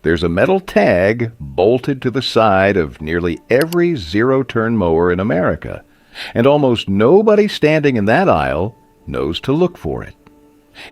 There's a metal tag bolted to the side of nearly every zero-turn mower in America, and almost nobody standing in that aisle knows to look for it.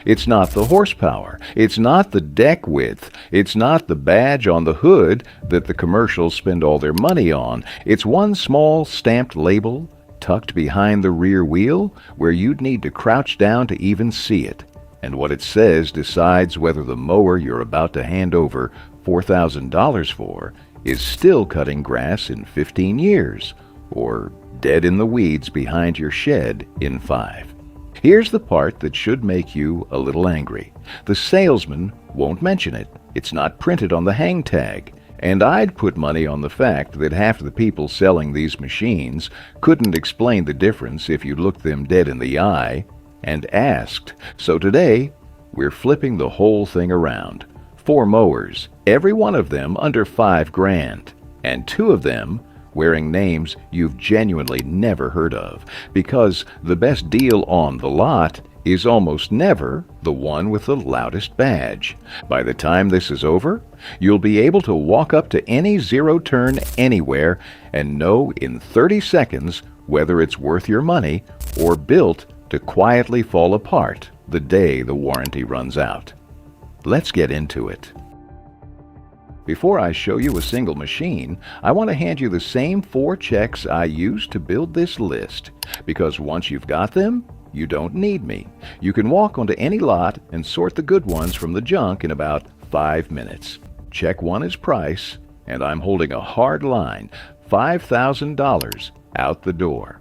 It's not the horsepower, it's not the deck width, it's not the badge on the hood that the commercials spend all their money on. It's one small stamped label tucked behind the rear wheel where you'd need to crouch down to even see it. And what it says decides whether the mower you're about to hand over $4,000 for is still cutting grass in 15 years or dead in the weeds behind your shed in 5. Here's the part that should make you a little angry. The salesman won't mention it. It's not printed on the hang tag. And I'd put money on the fact that half the people selling these machines couldn't explain the difference if you looked them dead in the eye and asked. So today, we're flipping the whole thing around. 4 mowers, every one of them under $5,000, and 2 of them wearing names you've genuinely never heard of, because the best deal on the lot is almost never the one with the loudest badge. By the time this is over, you'll be able to walk up to any zero-turn anywhere and know in 30 seconds whether it's worth your money or built to quietly fall apart the day the warranty runs out. Let's get into it. Before I show you a single machine, I want to hand you the same 4 checks I used to build this list, because once you've got them, you don't need me. You can walk onto any lot and sort the good ones from the junk in about 5 minutes. Check 1 is price, and I'm holding a hard line, $5,000 out the door.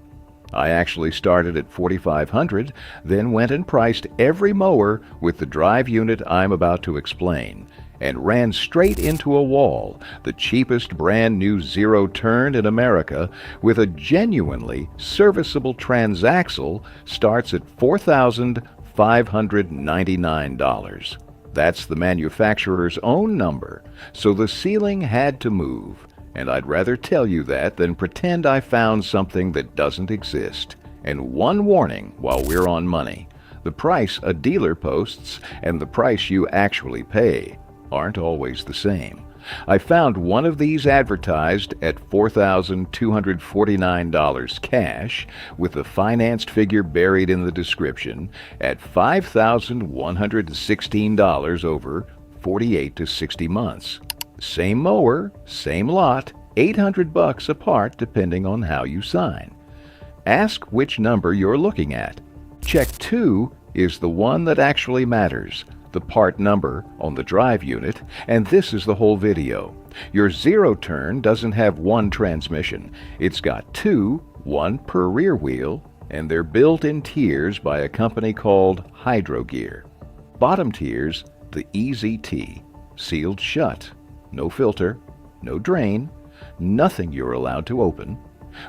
I actually started at $4,500, then went and priced every mower with the drive unit I'm about to explain, and ran straight into a wall, the cheapest brand new zero-turn in America with a genuinely serviceable transaxle starts at $4,599. That's the manufacturer's own number, so the ceiling had to move, and I'd rather tell you that than pretend I found something that doesn't exist. And one warning while we're on money: the price a dealer posts and the price you actually pay aren't always the same. I found one of these advertised at $4,249 cash, with the financed figure buried in the description, at $5,116 over 48 to 60 months. Same mower, same lot, $800 apart depending on how you sign. Ask which number you're looking at. Check 2 is the one that actually matters, the part number on the drive unit, and this is the whole video. Your zero-turn doesn't have 1 transmission. It's got 2, 1 per rear wheel, and they're built in tiers by a company called Hydro Gear. Bottom tiers, the EZT, sealed shut. No filter, no drain, nothing you're allowed to open.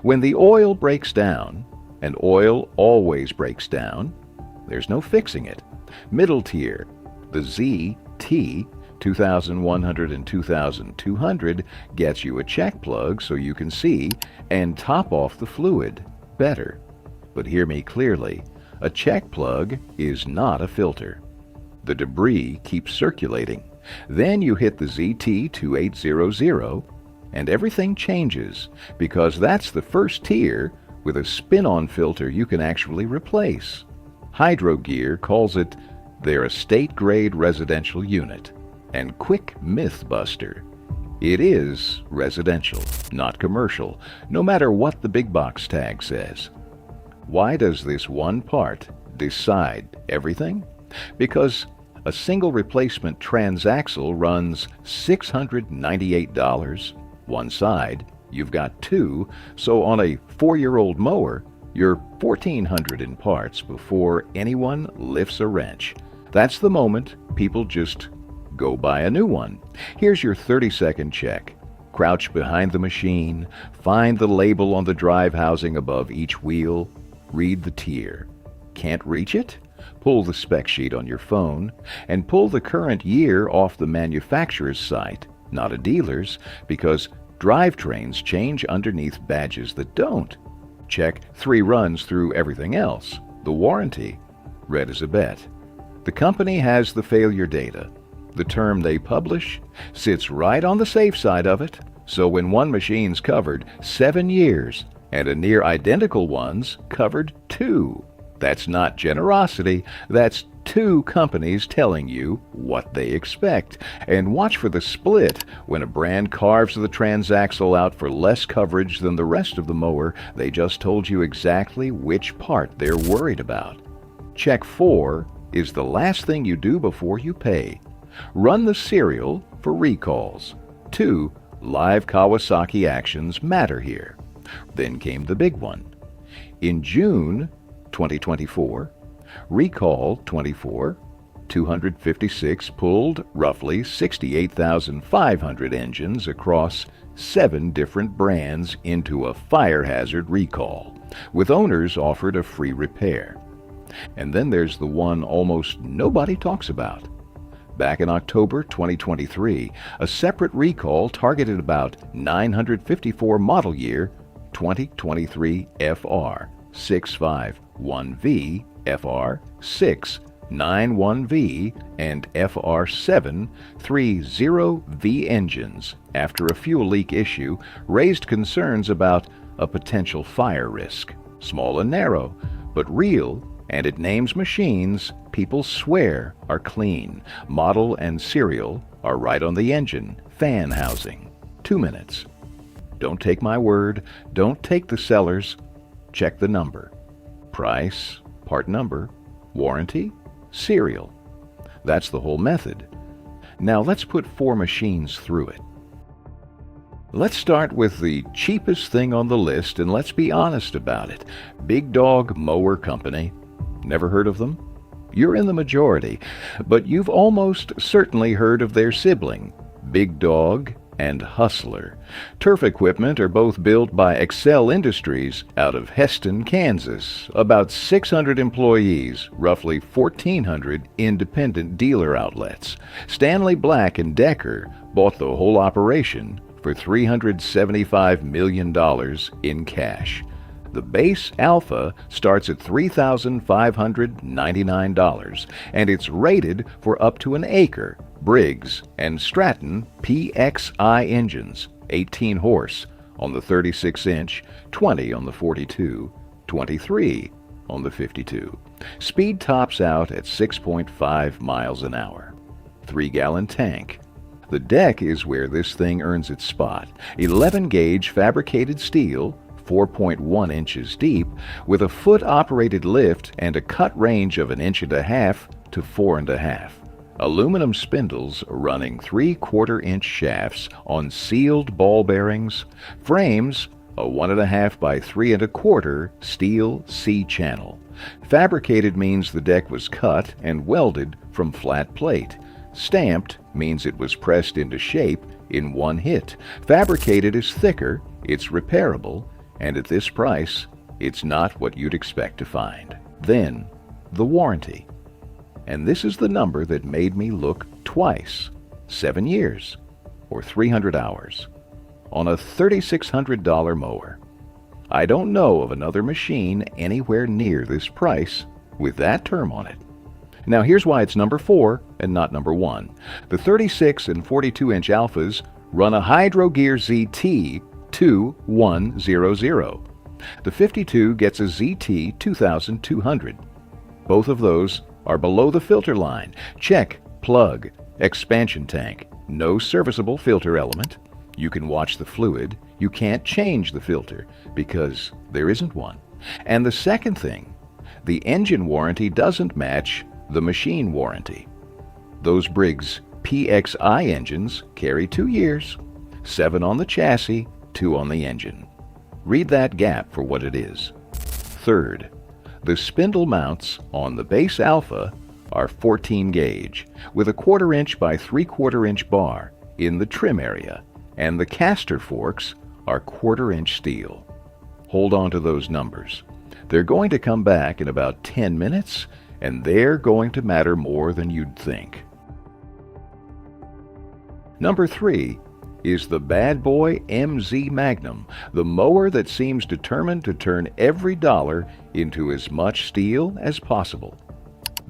When the oil breaks down, and oil always breaks down, there's no fixing it. Middle tier, the ZT, 2100 and 2200, gets you a check plug so you can see and top off the fluid better. But hear me clearly, a check plug is not a filter. The debris keeps circulating. Then you hit the ZT2800 and everything changes, because that's the first tier with a spin-on filter you can actually replace. Hydro Gear calls it their estate-grade residential unit. And quick myth buster: it is residential, not commercial, no matter what the big box tag says. Why does this one part decide everything? Because a single replacement transaxle runs $698. One side, you've got 2, so on a 4-year-old mower, you're $1,400 in parts before anyone lifts a wrench. That's the moment people just go buy a new one. Here's your 30-second check. Crouch behind the machine, find the label on the drive housing above each wheel, read the tier. Can't reach it? Pull the spec sheet on your phone, and pull the current year off the manufacturer's site, not a dealer's, because drivetrains change underneath badges that don't. Check 3 runs through everything else. The warranty, red as a bet. The company has the failure data. The term they publish sits right on the safe side of it, so when one machine's covered 7 years and a near identical one's covered 2, that's not generosity, that's 2 companies telling you what they expect. And watch for the split when a brand carves the transaxle out for less coverage than the rest of the mower. They just told you exactly which part they're worried about. Check 4 is the last thing you do before you pay. Run the serial for recalls. 2 live Kawasaki actions matter here. Then came the big one. In June 2024, recall 24, 256 pulled roughly 68,500 engines across 7 different brands into a fire hazard recall, with owners offered a free repair. And then there's the one almost nobody talks about. Back in October 2023, a separate recall targeted about 954 model year 2023 FR 651V, FR 691V, and FR 730V engines after a fuel leak issue raised concerns about a potential fire risk. Small and narrow, but real, and it names machines people swear are clean. Model and serial are right on the engine. Fan housing. 2 minutes. Don't take my word. Don't take the seller's. Check the number. Price, part number, warranty, serial. That's the whole method. Now let's put 4 machines through it. Let's start with the cheapest thing on the list, and let's be honest about it. Big Dog Mower Company. Never heard of them? You're in the majority, but you've almost certainly heard of their sibling, Big Dog and Hustler. Turf equipment are both built by Excel Industries out of Heston, Kansas. About 600 employees, roughly 1,400 independent dealer outlets. Stanley Black & Decker bought the whole operation for $375 million in cash. The base Alpha starts at $3,599, and it's rated for up to an acre. Briggs and Stratton PXI engines, 18 horse on the 36-inch, 20 on the 42, 23 on the 52. Speed tops out at 6.5 miles an hour. 3-gallon tank. The deck is where this thing earns its spot. 11-gauge fabricated steel, 4.1 inches deep, with a foot-operated lift and a cut range of 1.5 to 4.5. Aluminum spindles running 3/4-inch shafts on sealed ball bearings. Frames, a 1.5 by 3.25 steel C-channel. Fabricated means the deck was cut and welded from flat plate. Stamped means it was pressed into shape in one hit. Fabricated is thicker, it's repairable, and at this price, it's not what you'd expect to find. Then, the warranty. And this is the number that made me look twice. 7 years, or 300 hours, on a $3,600 mower. I don't know of another machine anywhere near this price with that term on it. Now here's why it's number 4 and not number 1. The 36 and 42-inch Alphas run a Hydro Gear ZT 2100. The 52 gets a ZT 2200. Both of those are below the filter line. Check plug, expansion tank, no serviceable filter element. You can watch the fluid. You can't change the filter because there isn't one. And the second thing, the engine warranty doesn't match the machine warranty. Those Briggs PXI engines carry 2 years, 7 on the chassis, 2 on the engine. Read that gap for what it is. Third, the spindle mounts on the base Alpha are 14 gauge with a 1/4 inch by 3/4 inch bar in the trim area, and the caster forks are 1/4 inch steel. Hold on to those numbers. They're going to come back in about 10 minutes, and they're going to matter more than you'd think. Number 3 is the bad boy MZ Magnum, the mower that seems determined to turn every dollar into as much steel as possible.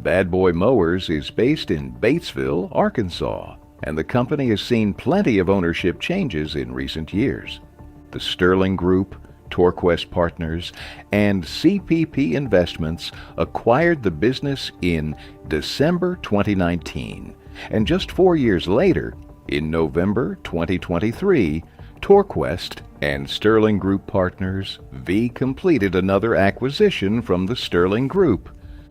Bad Boy Mowers is based in Batesville, Arkansas, and the company has seen plenty of ownership changes in recent years. The Sterling Group, Torquest Partners, and CPP Investments acquired the business in December 2019, and just 4 years later, in November 2023, Torquest and Sterling Group Partners V completed another acquisition from the Sterling Group.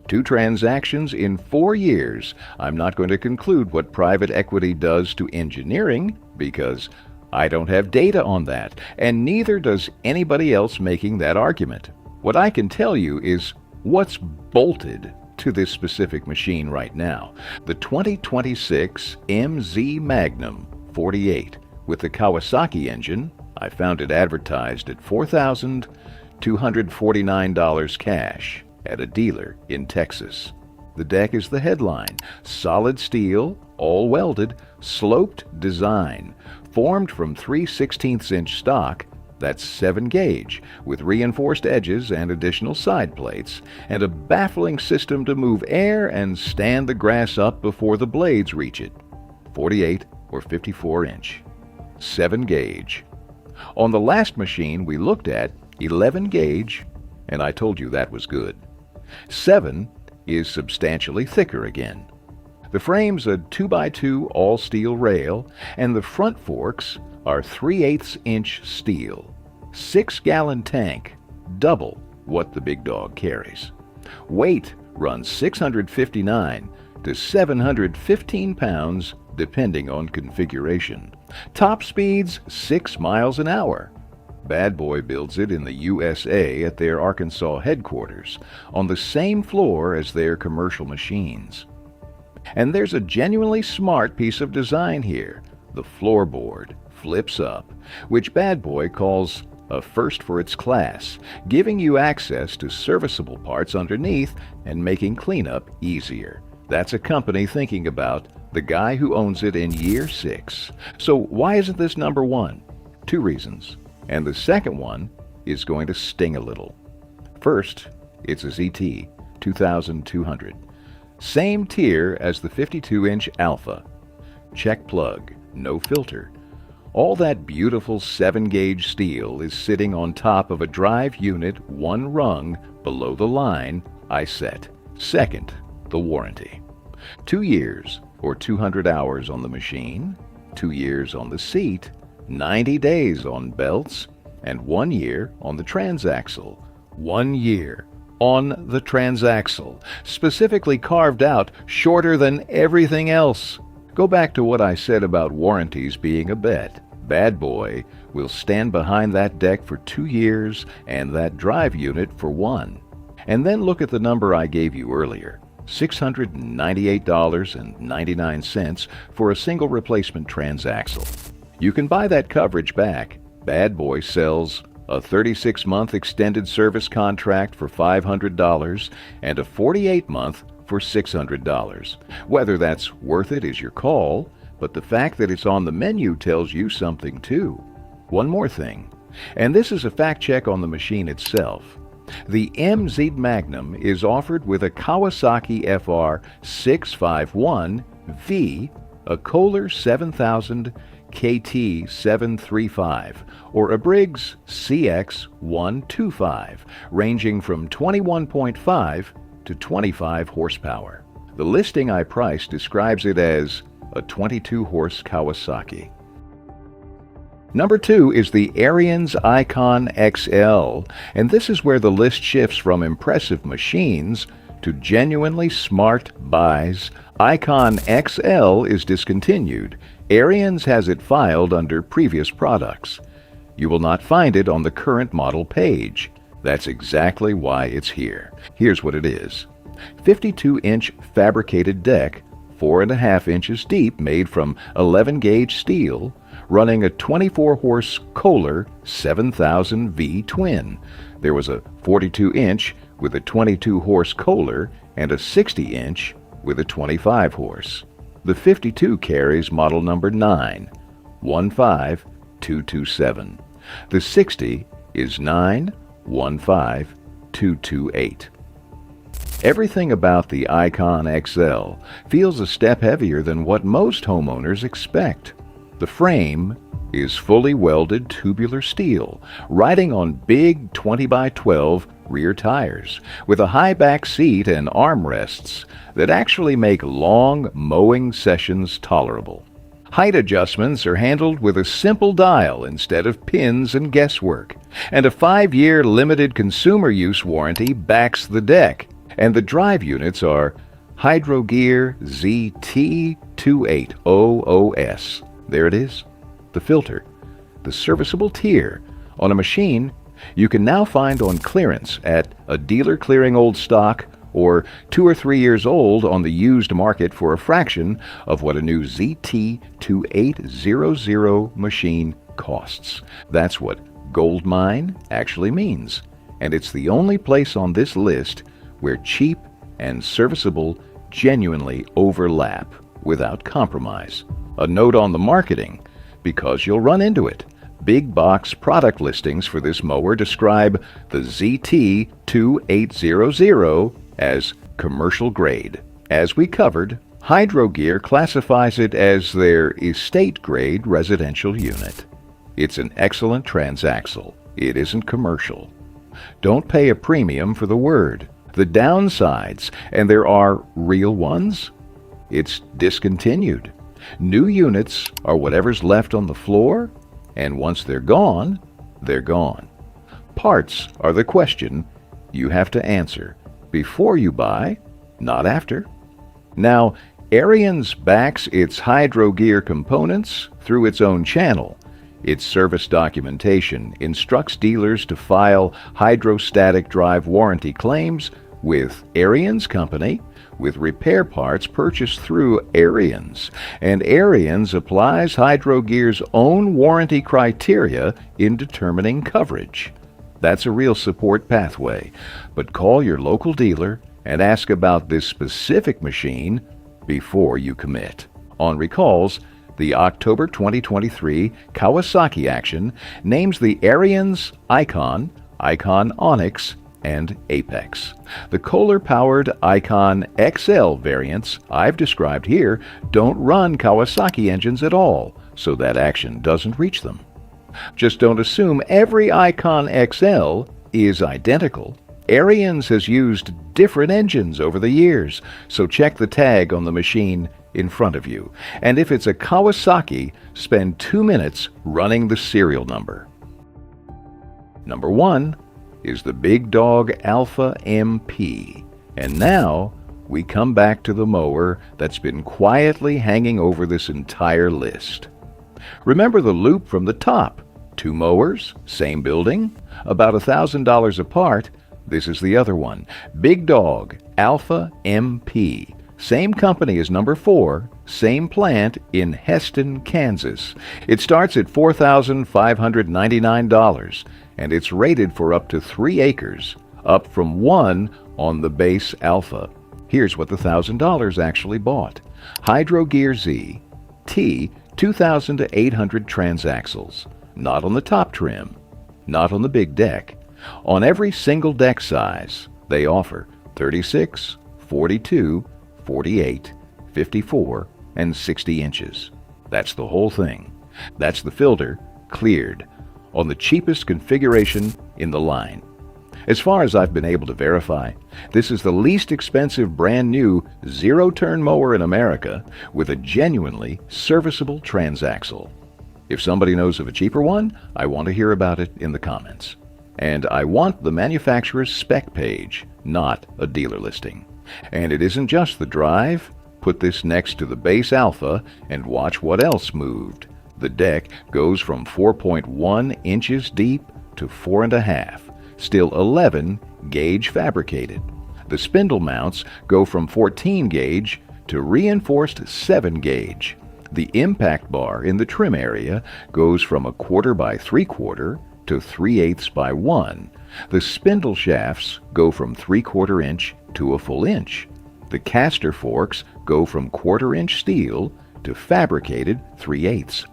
2 transactions in 4 years. I'm not going to conclude what private equity does to engineering because I don't have data on that, and neither does anybody else making that argument. What I can tell you is what's bolted to this specific machine right now. The 2026 MZ Magnum 48 with the Kawasaki engine. I found it advertised at $4,249 cash at a dealer in Texas. The deck is the headline. Solid steel, all welded, sloped design, formed from 3/16" stock, that's 7 gauge, with reinforced edges and additional side plates, and a baffling system to move air and stand the grass up before the blades reach it. 48 or 54". 7 gauge. On the last machine we looked at, 11 gauge, and I told you that was good. 7 is substantially thicker again. The frame's a 2x2 all-steel rail, and the front forks are 3/8" steel. 6-gallon tank, double what the big dog carries. Weight runs 659 to 715 pounds depending on configuration. Top speeds 6 miles an hour. Bad Boy builds it in the USA at their Arkansas headquarters, on the same floor as their commercial machines. And there's a genuinely smart piece of design here. The floorboard flips up, which Bad Boy calls a first for its class, giving you access to serviceable parts underneath and making cleanup easier. That's a company thinking about the guy who owns it in year 6. So why isn't this number 1? 2 reasons. And the second one is going to sting a little. First, it's a ZT 2200. Same tier as the 52" Alpha. Check plug, no filter. All that beautiful 7 gauge steel is sitting on top of a drive unit 1 rung below the line I set. Second, the warranty. 2 years or 200 hours on the machine, 2 years on the seat, 90 days on belts, and 1 year on the transaxle. 1 year on the transaxle, specifically carved out, shorter than everything else. Go back to what I said about warranties being a bet. Bad Boy will stand behind that deck for 2 years and that drive unit for 1. And then look at the number I gave you earlier. $698.99 for a single replacement transaxle. You can buy that coverage back. Bad Boy sells a 36-month extended service contract for $500 and a 48-month for $600. Whether that's worth it is your call, but the fact that it's on the menu tells you something too. One more thing, and this is a fact check on the machine itself. The MZ Magnum is offered with a Kawasaki FR 651V, a Kohler 7000 KT 735, or a Briggs CX 125, ranging from 21.5 to 25 horsepower. The listing I priced describes it as a 22-horse Kawasaki. Number 2 is the Ariens Ikon XL, and this is where the list shifts from impressive machines to genuinely smart buys. Ikon XL is discontinued. Ariens has it filed under previous products. You will not find it on the current model page. That's exactly why it's here. Here's what it is. 52-inch fabricated deck, 4.5 inches deep, made from 11-gauge steel, running a 24-horse Kohler 7000V twin. There was a 42-inch with a 22-horse Kohler and a 60-inch with a 25-horse. The 52 carries model number 915227. The 60 is 915228. Everything about the Ikon XL feels a step heavier than what most homeowners expect. The frame is fully welded tubular steel, riding on big 20 by 12 rear tires, with a high back seat and armrests that actually make long mowing sessions tolerable. Height adjustments are handled with a simple dial instead of pins and guesswork, and a 5-year limited consumer use warranty backs the deck. And the drive units are Hydrogear ZT2800S. There it is, the filter, the serviceable tier, on a machine you can now find on clearance at a dealer clearing old stock or 2 or 3 years old on the used market for a fraction of what a new ZT2800 machine costs. That's what Goldmine actually means, and it's the only place on this list where cheap and serviceable genuinely overlap without compromise. A note on the marketing, because you'll run into it. Big box product listings for this mower describe the ZT2800 as commercial grade. As we covered, Hydrogear classifies it as their estate grade residential unit. It's an excellent transaxle. It isn't commercial. Don't pay a premium for the word. The downsides, and there are real ones, it's discontinued. New units are whatever's left on the floor, and once they're gone, they're gone. Parts are the question you have to answer before you buy, not after. Now, Ariens backs its Hydrogear components through its own channel. Its service documentation instructs dealers to file hydrostatic drive warranty claims with Ariens Company, with repair parts purchased through Ariens, and Ariens applies Hydrogear's own warranty criteria in determining coverage. That's a real support pathway, but call your local dealer and ask about this specific machine before you commit. On recalls, the October 2023 Kawasaki action names the Ariens Ikon, Ikon Onyx, and Apex. The Kohler-powered Ikon XL variants I've described here don't run Kawasaki engines at all, so that action doesn't reach them. Just don't assume every Ikon XL is identical. Ariens has used different engines over the years, so check the tag on the machine in front of you. And if it's a Kawasaki, spend 2 minutes running the serial number. Number 1 is the Big Dog Alpha MP. And now we come back to the mower that's been quietly hanging over this entire list. Remember the loop from the top. 2 mowers, same building, about $1,000 apart. This is the other one, Big Dog Alpha MP. Same company as number 4, same plant in Heston, Kansas. It starts at $4,599, and it's rated for up to 3 acres, up from 1 on the base Alpha. Here's what the $1,000 actually bought. Hydrogear Z T 2,800 transaxles. Not on the top trim, not on the big deck. On every single deck size, they offer 36, 42, 48, 54, and 60 inches. That's the whole thing. That's the filter, cleared, on the cheapest configuration in the line. As far as I've been able to verify, this is the least expensive brand new zero-turn mower in America with a genuinely serviceable transaxle. If somebody knows of a cheaper one, I want to hear about it in the comments. And I want the manufacturer's spec page, not a dealer listing. And it isn't just the drive. Put this next to the base Alpha and watch what else moved. The deck goes from 4.1 inches deep to 4.5, still 11 gauge fabricated. The spindle mounts go from 14 gauge to reinforced 7 gauge. The impact bar in the trim area goes from 1/4 by 3/4 to 3/8 by 1. The spindle shafts go from 3/4 inch to a full inch. The caster forks go from 1/4 inch steel to fabricated 3/8.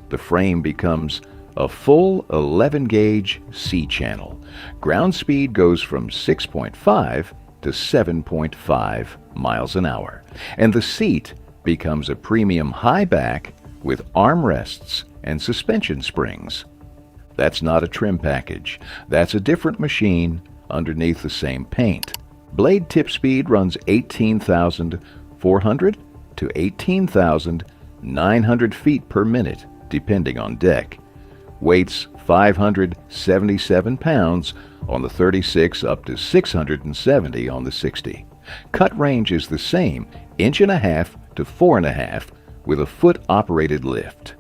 The frame becomes a full 11 gauge C channel. Ground speed goes from 6.5 to 7.5 miles an hour, and the seat becomes a premium high back with armrests and suspension springs. That's not a trim package. That's a different machine underneath the same paint. Blade tip speed runs 18,400 to 18,900 feet per minute, depending on deck. Weights 577 pounds on the 36 up to 670 on the 60. Cut range is the same, 1.5 to 4.5, with a foot-operated lift.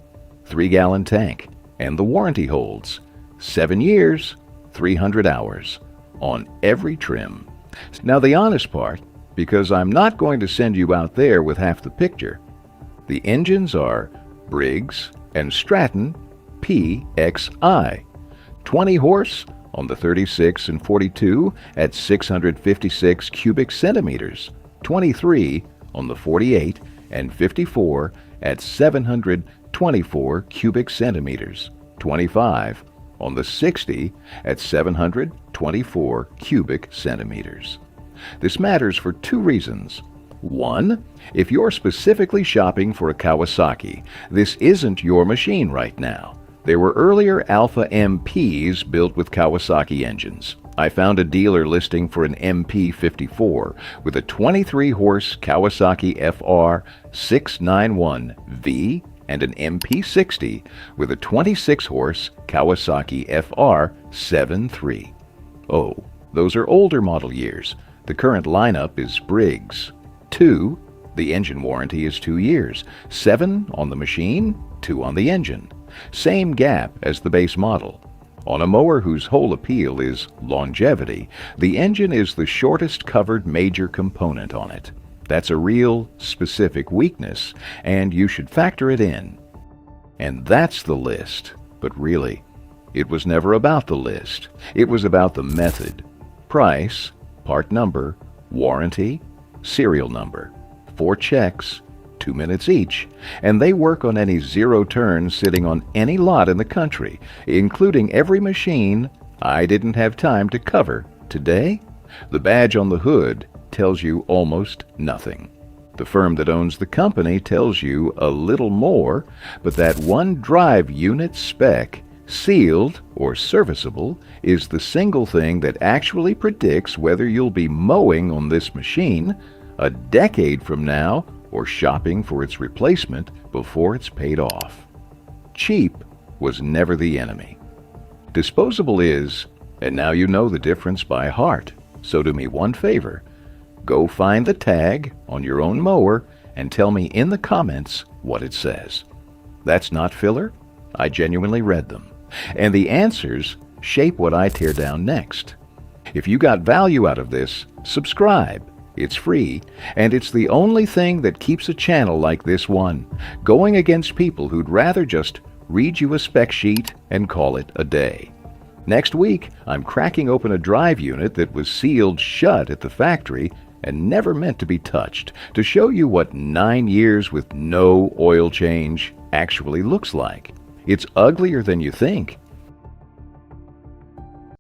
3-gallon tank, and the warranty holds 7 years, 300 hours on every trim. Now the honest part, because I'm not going to send you out there with half the picture, the engines are Briggs and Stratton PXI, 20 horse on the 36 and 42 at 656 cubic centimeters, 23 on the 48 and 54 at 724 cubic centimeters, 25 on the 60 at 724 cubic centimeters. This matters for 2 reasons. 1, if you're specifically shopping for a Kawasaki, this isn't your machine right now. There were earlier Alpha MPs built with Kawasaki engines. I found a dealer listing for an MP54 with a 23-horse Kawasaki FR 691V and an MP60 with a 26-horse Kawasaki FR 73. Oh, those are older model years. The current lineup is Briggs. 2, the engine warranty is 2 years. 7 on the machine, 2 on the engine. Same gap as the base model. On a mower whose whole appeal is longevity, the engine is the shortest covered major component on it. That's a real specific weakness, and you should factor it in. And that's the list. But really, it was never about the list. It was about the method. Price, part number, warranty, serial number. 4 checks, 2 minutes each, and they work on any zero turn sitting on any lot in the country, including every machine I didn't have time to cover today. The badge on the hood tells you almost nothing. The firm that owns the company tells you a little more, but that one drive unit spec, sealed or serviceable, is the single thing that actually predicts whether you'll be mowing on this machine a decade from now or shopping for its replacement before it's paid off. Cheap was never the enemy. Disposable is, and now you know the difference by heart. So do me one favor. Go find the tag on your own mower and tell me in the comments what it says. That's not filler. I genuinely read them. And the answers shape what I tear down next. If you got value out of this, subscribe. It's free, and it's the only thing that keeps a channel like this one going against people who'd rather just read you a spec sheet and call it a day. Next week, I'm cracking open a drive unit that was sealed shut at the factory and never meant to be touched, to show you what 9 years with no oil change actually looks like. It's uglier than you think,